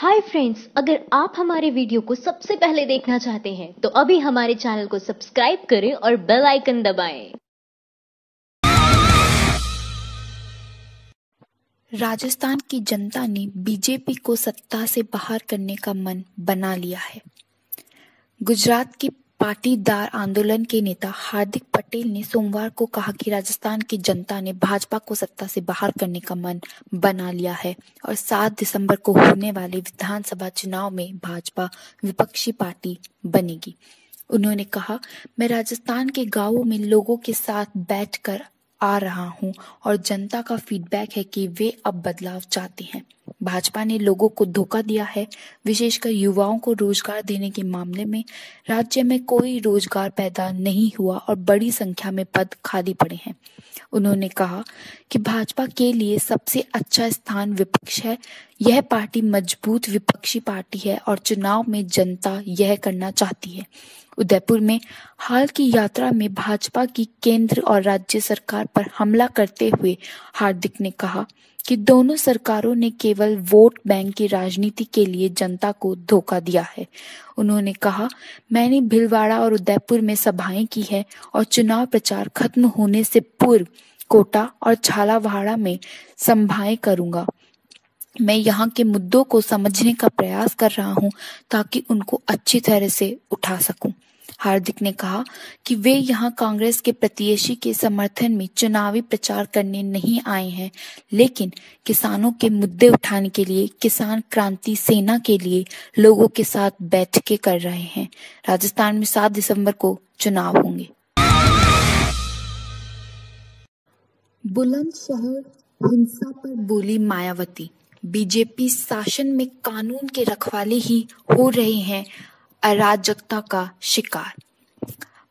Hi friends, अगर आप हमारे वीडियो को सबसे पहले देखना चाहते हैं तो अभी हमारे चैनल को सब्सक्राइब करें और बेल आइकन दबाएं। राजस्थान की जनता ने बीजेपी को सत्ता से बाहर करने का मन बना लिया है। गुजरात की पाटीदार आंदोलन के नेता हार्दिक पटेल ने सोमवार को कहा कि राजस्थान की जनता ने भाजपा को सत्ता से बाहर करने का मन बना लिया है और 7 दिसंबर को होने वाले विधानसभा चुनाव में भाजपा विपक्षी पार्टी बनेगी। उन्होंने कहा, मैं राजस्थान के गांवों में लोगों के साथ बैठकर आ रहा हूं और जनता का फीडबैक है कि वे अब बदलाव चाहते हैं। भाजपा ने लोगों को धोखा दिया है, विशेषकर युवाओं को रोजगार देने के मामले में। राज्य में कोई रोजगार पैदा नहीं हुआ और बड़ी संख्या में पद खाली पड़े हैं। उन्होंने कहा कि भाजपा के लिए सबसे अच्छा स्थान विपक्ष है। यह पार्टी मजबूत विपक्षी पार्टी है और चुनाव में जनता यह करना चाहती है। उदयपुर में हाल की यात्रा में भाजपा की केंद्र और राज्य सरकार पर हमला करते हुए हार्दिक ने कहा कि दोनों सरकारों ने केवल वोट बैंक की राजनीति के लिए जनता को धोखा दिया है। उन्होंने कहा, मैंने भीलवाड़ा और उदयपुर में सभाएं की है और चुनाव प्रचार खत्म होने से पूर्व कोटा और झालावाड़ में सभाएं करूंगा। मैं यहाँ के मुद्दों को समझने का प्रयास कर रहा हूँ ताकि उनको अच्छी तरह से उठा सकूं। हार्दिक ने कहा कि वे यहाँ कांग्रेस के प्रत्याशी के समर्थन में चुनावी प्रचार करने नहीं आए हैं, लेकिन किसानों के मुद्दे उठाने के लिए किसान क्रांति सेना के लिए लोगों के साथ बैठकें कर रहे हैं। राजस्थान में 7 दिसंबर को चुनाव होंगे। बुलंदशहर हिंसा पर बोली मायावती, बीजेपी शासन में कानून के रखवाले ही हो रहे हैं अराजकता का शिकार।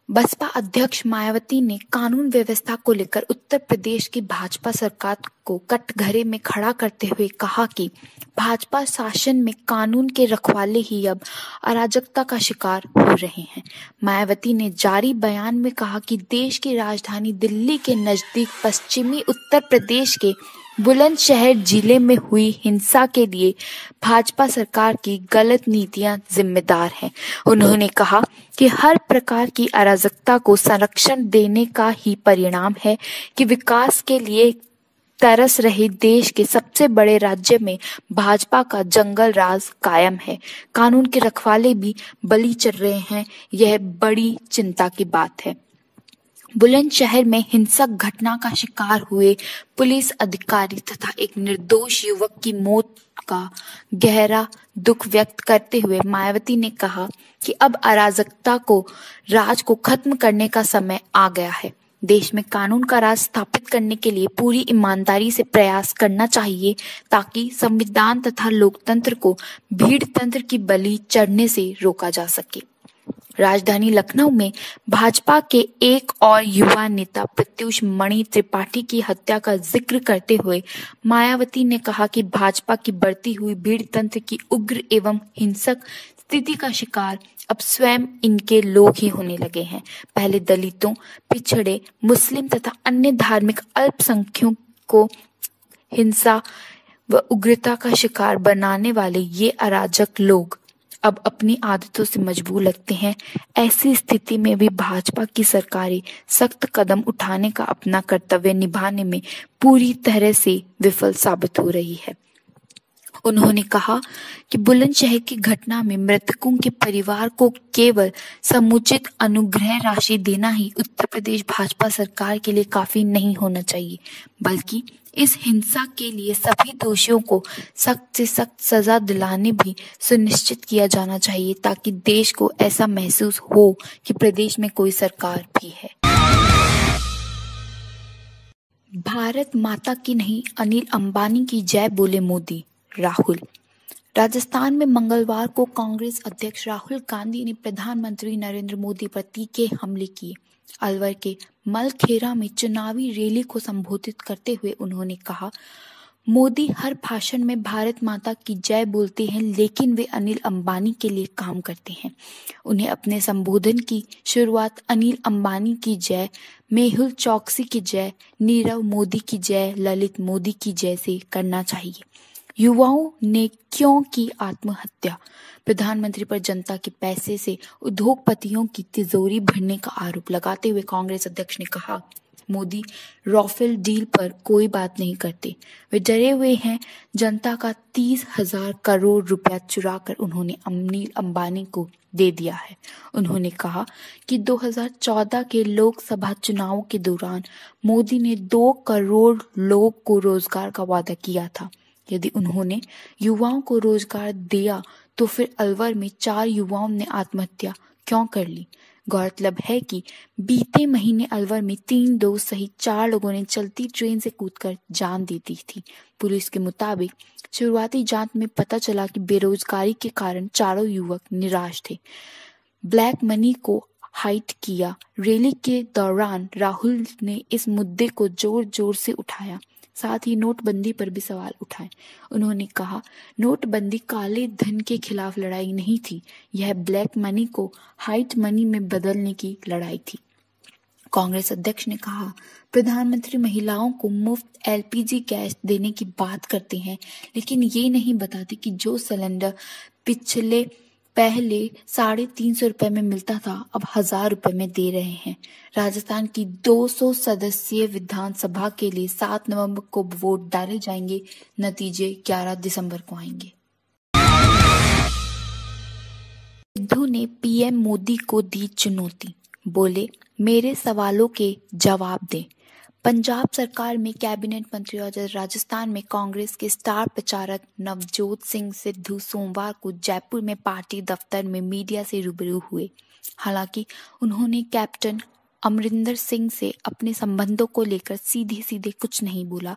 बसपा अध्यक्ष मायावती ने कानून व्यवस्था को लेकर उत्तर प्रदेश की भाजपा सरकार को कटघरे में खड़ा करते हुए कहा कि भाजपा शासन में कानून के रखवाले ही अब अराजकता का शिकार हो रहे हैं। मायावती ने जारी बयान में कहा कि देश की राजधानी दिल्ली के नजदीक पश्चिमी उत्तर प्रदेश के बुलंदशहर जिले में हुई हिंसा के लिए भाजपा सरकार की गलत नीतियां जिम्मेदार हैं। उन्होंने कहा कि हर प्रकार की अराजकता को संरक्षण देने का ही परिणाम है कि विकास के लिए तरस रहे देश के सबसे बड़े राज्य में भाजपा का जंगल राज कायम है। कानून के रखवाले भी बलि चढ़ रहे हैं, यह बड़ी चिंता की बात है। बुलंदशहर में हिंसक घटना का शिकार हुए पुलिस अधिकारी तथा एक निर्दोष युवक की मौत का गहरा दुख व्यक्त करते हुए मायावती ने कहा कि अब अराजकता को राज को खत्म करने का समय आ गया है। देश में कानून का राज स्थापित करने के लिए पूरी ईमानदारी से प्रयास करना चाहिए ताकि संविधान तथा लोकतंत्र को भीड़ तंत्र की बलि चढ़ने से रोका जा सके। राजधानी लखनऊ में भाजपा के एक और युवा नेता प्रत्युष मणि त्रिपाठी की हत्या का जिक्र करते हुए मायावती ने कहा कि भाजपा की बढ़ती हुई भीड़ तंत्र की उग्र एवं हिंसक स्थिति का शिकार अब स्वयं इनके लोग ही होने लगे हैं। पहले दलितों, पिछड़े, मुस्लिम तथा अन्य धार्मिक अल्पसंख्यकों को हिंसा व उग्रता का शिकार बनाने वाले ये अराजक लोग अब अपनी आदतों से मजबूर लगते हैं। ऐसी स्थिति में भी भाजपा की सरकारें सख्त कदम उठाने का अपना कर्तव्य निभाने में पूरी तरह से विफल साबित हो रही है। उन्होंने कहा कि बुलंदशहर की घटना में मृतकों के परिवार को केवल समुचित अनुग्रह राशि देना ही उत्तर प्रदेश भाजपा सरकार के लिए काफी नहीं होना चाहिए, बल्कि इस हिंसा के लिए सभी दोषियों को सख्त से सख्त सजा दिलाने भी सुनिश्चित किया जाना चाहिए ताकि देश को ऐसा महसूस हो कि प्रदेश में कोई सरकार भी है। भारत माता की नहीं, अनिल अंबानी की जय बोले मोदी। राहुल। राजस्थान में मंगलवार को कांग्रेस अध्यक्ष राहुल गांधी ने प्रधानमंत्री नरेंद्र मोदी पर तीखे हमले किए। अलवर के मलखेरा में चुनावी रैली को संबोधित करते हुए उन्होंने कहा, मोदी हर भाषण में भारत माता की जय बोलते हैं, लेकिन वे अनिल अंबानी के लिए काम करते हैं। उन्हें अपने संबोधन की शुरुआत अनिल अंबानी की जय, मेहुल चौकसी की जय, नीरव मोदी की जय, ललित मोदी की जय से करना चाहिए। युवाओं ने क्यों की आत्महत्या? प्रधानमंत्री पर जनता के पैसे से उद्योगपतियों की तिजोरी भरने का आरोप लगाते हुए कांग्रेस अध्यक्ष ने कहा, मोदी राफेल डील पर कोई बात नहीं करते। वे डरे हुए हैं। जनता का 30,000 करोड़ रुपया चुराकर उन्होंने अनिल अंबानी को दे दिया है। उन्होंने कहा कि 2014 के लोकसभा चुनाव के दौरान मोदी ने 2 करोड़ लोग को रोजगार का वादा किया था। यदि उन्होंने युवाओं को रोजगार दिया तो फिर अलवर में 4 युवाओं ने आत्महत्या क्यों कर ली? गौरतलब है कि बीते महीने अलवर में 3 दोस्त सहित 4 लोगों ने चलती ट्रेन से कूदकर जान दे दी थी। पुलिस के मुताबिक शुरुआती जांच में पता चला कि बेरोजगारी के कारण चारों युवक निराश थे। ब्लैक मनी को हाइड किया। रैली के दौरान राहुल ने इस मुद्दे को जोर जोर से उठाया, साथ ही नोटबंदी पर भी सवाल उठाए। उन्होंने कहा, नोटबंदी काले धन के खिलाफ लड़ाई नहीं थी, यह ब्लैक मनी को व्हाइट मनी में बदलने की लड़ाई थी। कांग्रेस अध्यक्ष ने कहा, प्रधानमंत्री महिलाओं को मुफ्त एलपीजी गैस देने की बात करते हैं, लेकिन ये नहीं बताते कि जो सिलेंडर पहले 350 रुपए में मिलता था, अब 1000 रुपए में दे रहे हैं। राजस्थान की 200 सदस्यीय विधानसभा के लिए 7 नवंबर को वोट डाले जाएंगे। नतीजे 11 दिसंबर को आएंगे। सिद्धू ने पीएम मोदी को दी चुनौती, बोले मेरे सवालों के जवाब दें। पंजाब सरकार में कैबिनेट मंत्री और राजस्थान में कांग्रेस के स्टार प्रचारक नवजोत सिंह सिद्धू सोमवार को जयपुर में पार्टी दफ्तर में मीडिया से रूबरू हुए। हालांकि उन्होंने कैप्टन अमरिंदर सिंह से अपने संबंधों को लेकर सीधे सीधे कुछ नहीं बोला।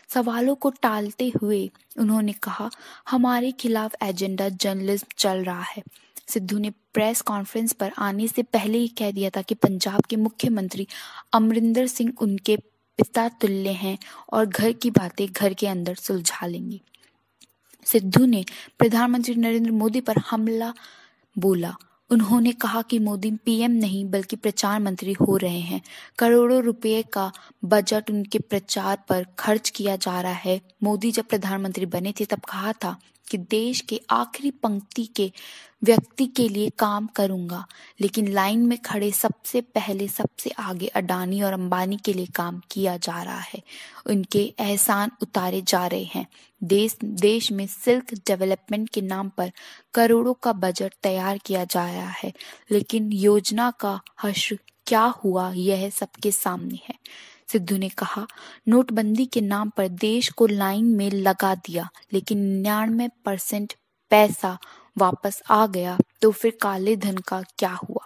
सवालों को टालते हुए उन्होंने कहा, हमारे खिलाफ एजेंडा जर्नलिज्म चल रहा है। सिद्धू ने प्रेस कॉन्फ्रेंस पर आने से पहले ही कह दिया था कि पंजाब के मुख्यमंत्री अमरिंदर सिंह उनके पिता तुल्य हैं और घर की बातें घर के अंदर सुलझा लेंगे। सिद्धू ने प्रधानमंत्री नरेंद्र मोदी पर हमला बोला। उन्होंने कहा कि मोदी पीएम नहीं बल्कि प्रचार मंत्री हो रहे हैं। करोड़ों रुपए का बजट उनके प्रचार पर खर्च किया जा रहा है। मोदी जब प्रधानमंत्री बने थे तब कहा था कि देश के आखिरी पंक्ति के व्यक्ति के लिए काम करूंगा, लेकिन लाइन में खड़े सबसे पहले सबसे आगे अडानी और अंबानी के लिए काम किया जा रहा है। उनके एहसान उतारे जा रहे हैं। देश में सिल्क डेवलपमेंट के नाम पर करोड़ों का बजट तैयार किया जा रहा है, लेकिन योजना का हश्र क्या हुआ यह सबके सामने है। सिद्धू ने कहा, नोटबंदी के नाम पर देश को लाइन में लगा दिया, लेकिन 99% पैसा वापस आ गया, तो फिर काले धन का क्या हुआ?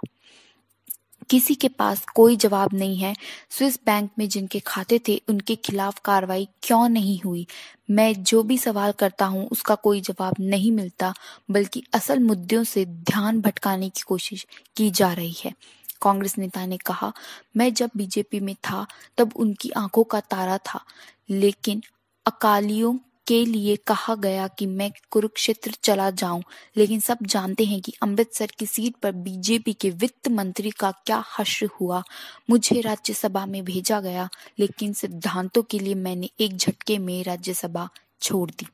किसी के पास कोई जवाब नहीं है। स्विस बैंक में जिनके खाते थे उनके खिलाफ कार्रवाई क्यों नहीं हुई? मैं जो भी सवाल करता हूं उसका कोई जवाब नहीं मिलता, बल्कि असल मुद्दों से ध्यान भटकाने की कोशिश की जा रही है। कांग्रेस नेता ने कहा, मैं जब बीजेपी में था तब उनकी आंखों का तारा था, लेकिन अकालियों के लिए कहा गया कि मैं कुरुक्षेत्र चला जाऊं, लेकिन सब जानते हैं कि अमृतसर की सीट पर बीजेपी के वित्त मंत्री का क्या हश्र हुआ। मुझे राज्यसभा में भेजा गया, लेकिन सिद्धांतों के लिए मैंने एक झटके में राज्यसभा छोड़ दी।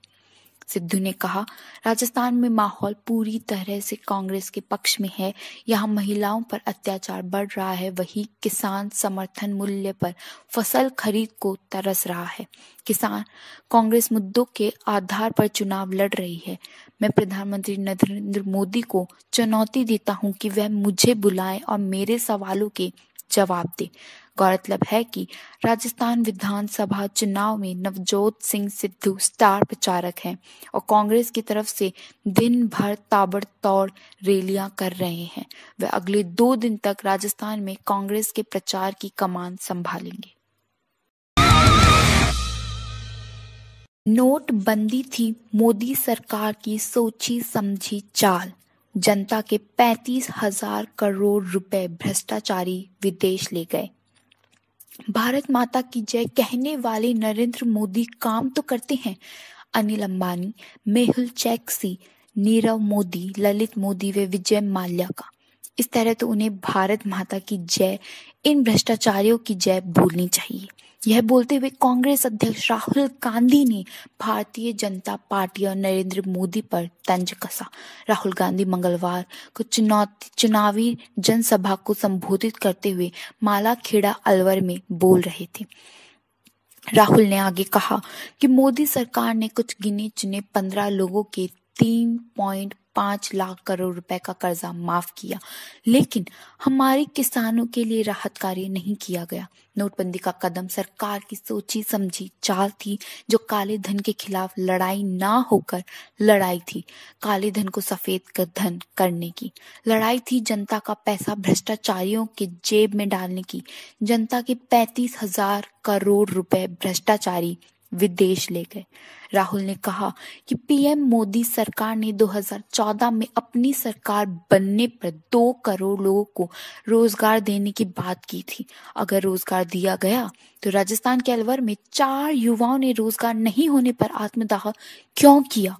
सिद्धू ने कहा, राजस्थान में माहौल पूरी तरह से कांग्रेस के पक्ष में है। यहाँ महिलाओं पर अत्याचार बढ़ रहा है, वही किसान समर्थन मूल्य पर फसल खरीद को तरस रहा है। किसान कांग्रेस मुद्दों के आधार पर चुनाव लड़ रही है। मैं प्रधानमंत्री नरेंद्र मोदी को चुनौती देता हूं कि वह मुझे बुलाएं और मेरे सवालों के जवाब दे। गौरतलब है कि राजस्थान विधानसभा चुनाव में नवजोत सिंह सिद्धू स्टार प्रचारक हैं और कांग्रेस की तरफ से दिन भर ताबड़तोड़ रैलियां कर रहे हैं। वे अगले 2 दिन तक राजस्थान में कांग्रेस के प्रचार की कमान संभालेंगे। नोटबंदी थी मोदी सरकार की सोची समझी चाल। जनता के 35,000 करोड़ रुपए भ्रष्टाचारी विदेश ले गए। भारत माता की जय कहने वाले नरेंद्र मोदी काम तो करते हैं। अनिल अंबानी, मेहुल चोकसी, नीरव मोदी, ललित मोदी व विजय माल्या का इस तरह तो उन्हें भारत माता की जय, इन भ्रष्टाचारियों की जय बोलनी चाहिए। यह बोलते हुए कांग्रेस अध्यक्ष राहुल गांधी ने भारतीय जनता पार्टी और नरेंद्र मोदी पर तंज कसा। राहुल गांधी मंगलवार को चुनावी जनसभा को संबोधित करते हुए मालाखेड़ा अलवर में बोल रहे थे। राहुल ने आगे कहा कि मोदी सरकार ने कुछ गिने चुने 15 लोगों के 3.5 लाख करोड़ रुपए का कर्जा माफ किया, लेकिन हमारे किसानों के लिए राहत कार्य नहीं किया गया। नोटबंदी का कदम सरकार की सोची समझी चाल थी, जो काले धन के खिलाफ लड़ाई ना होकर लड़ाई थी काले धन को सफेद धन करने की। लड़ाई थी जनता का पैसा भ्रष्टाचारियों के जेब में डालने की। जनता के 35,000 करोड़ रुपए भ्रष्टाचारी विदेश ले गए। राहुल ने कहा कि पीएम मोदी सरकार ने 2014 में अपनी सरकार बनने पर 2 करोड़ लोगों को रोजगार देने की बात की थी। अगर रोजगार दिया गया तो राजस्थान के अलवर में 4 युवाओं ने रोजगार नहीं होने पर आत्मदाह क्यों किया?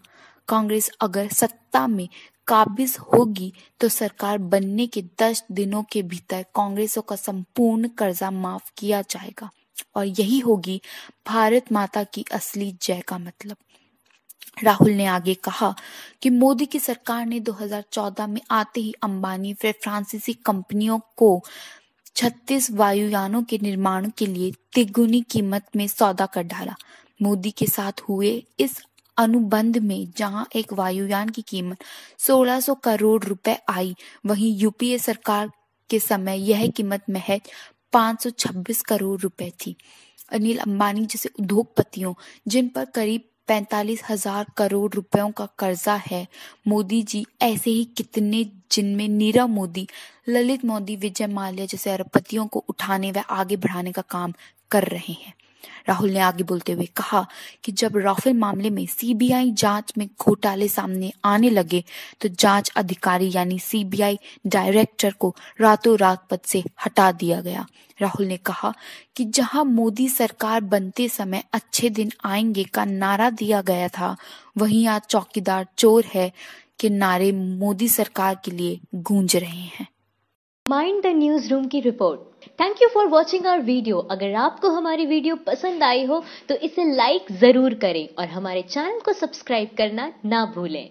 कांग्रेस अगर सत्ता में काबिज होगी तो सरकार बनने के 10 दिनों के भीतर कांग्रेसों का संपूर्ण कर्जा माफ किया जाएगा, और यही होगी भारत माता की असली जय का मतलब। राहुल ने आगे कहा कि मोदी की सरकार ने 2014 में आते ही अंबानी फिर फ्रांसीसी कंपनियों को 36 वायुयानों के निर्माण के लिए तिगुनी कीमत में सौदा कर डाला। मोदी के साथ हुए इस अनुबंध में जहां एक वायुयान की कीमत 1600 करोड़ रुपए आई, वहीं यूपीए सरकार के समय यह कीमत महज 526 करोड़ रुपए थी। अनिल अंबानी जैसे उद्योगपतियों जिन पर करीब 45,000 करोड़ रुपयों का कर्जा है, मोदी जी ऐसे ही कितने जिनमें नीरव मोदी, ललित मोदी, विजय माल्या जैसे अरबपतियों को उठाने व आगे बढ़ाने का काम कर रहे हैं। राहुल ने आगे बोलते हुए कहा कि जब राफेल मामले में सीबीआई जांच में घोटाले सामने आने लगे तो जांच अधिकारी यानी सीबीआई डायरेक्टर को रातों रात पद से हटा दिया गया। राहुल ने कहा कि जहां मोदी सरकार बनते समय अच्छे दिन आएंगे का नारा दिया गया था, वहीं आज चौकीदार चोर है के नारे मोदी सरकार के लिए गूंज रहे हैं। माइंड द न्यूज रूम की रिपोर्ट। Thank you for watching our video. अगर आपको हमारी वीडियो पसंद आई हो तो इसे लाइक जरूर करें और हमारे चैनल को सब्सक्राइब करना ना भूलें।